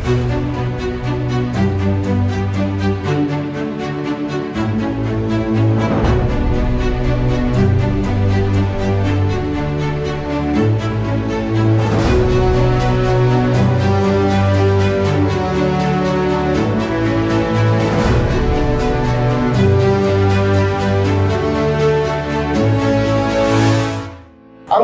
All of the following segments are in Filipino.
Ang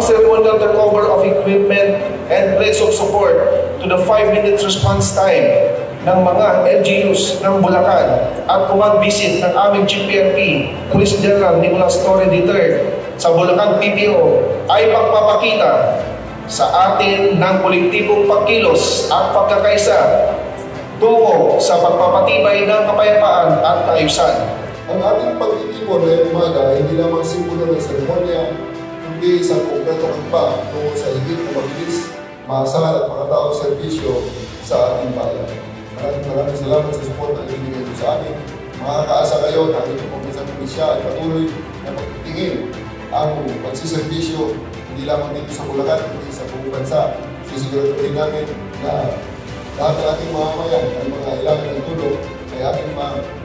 ceremonial turnover of equipment and pledge of support to the 5-minute response time ng mga LGUs ng Bulacan at command visit ng aming Chief PNP, Police General Nicolas Torre III sa Bulacan PPO ay pagpapakita sa atin ng kolektibong pagkilos at pagkakaisa tungo sa pagpapatibay ng kapayapaan at kaayusan. Ang ating pagtitipon ngayong umaga hindi lamang simbolo ng seremonya, kundi isang konkretong hakbang tungo sa higit na mabilis, maasahan at makataong serbisyo sa ating bayan. Maraming salamat sa support na ibinigay nyo sa amin. Makakaasa kayo na ating pagpumisan pulisya ay patuloy na pagtitingin ang pagsiservisyo hindi lamang dito sa Bulacan, kundi sa buong bansa. Sisiguraduhin namin na lahat ng ating mamamayan ay mga ilangan ng tulong ay ating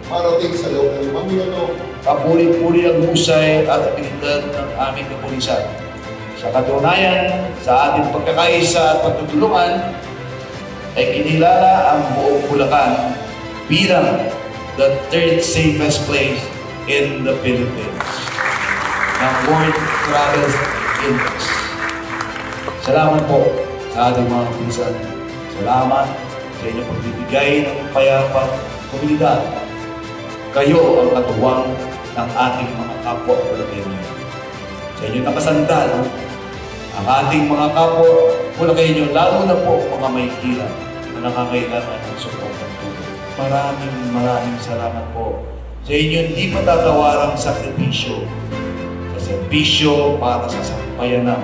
marating sa loob ng 5 minuto. Papuri-puri ang husay at abilidad ng aming kapulisan. Sa katunayan, sa ating pagkakaisa at pagtutulungan, ay kinilala ang buong Bulacan bilang the 3rd safest place in the Philippines ng World Travel Index. Salamat po sa ating mga kapulisan. Salamat sa inyong pagbibigay ng payapang komunidad. Kayo ang katuwang ng ating mga kapwa Bulakenyo. Sa inyong nakasandal, ang ating mga kapwa Bulakenyo, lalo na po mga may hirap na nangangailangan ng suportang tulong. Maraming salamat po sa inyong hindi matatawarang sakripisyo sa serbisyo para sa sampayanang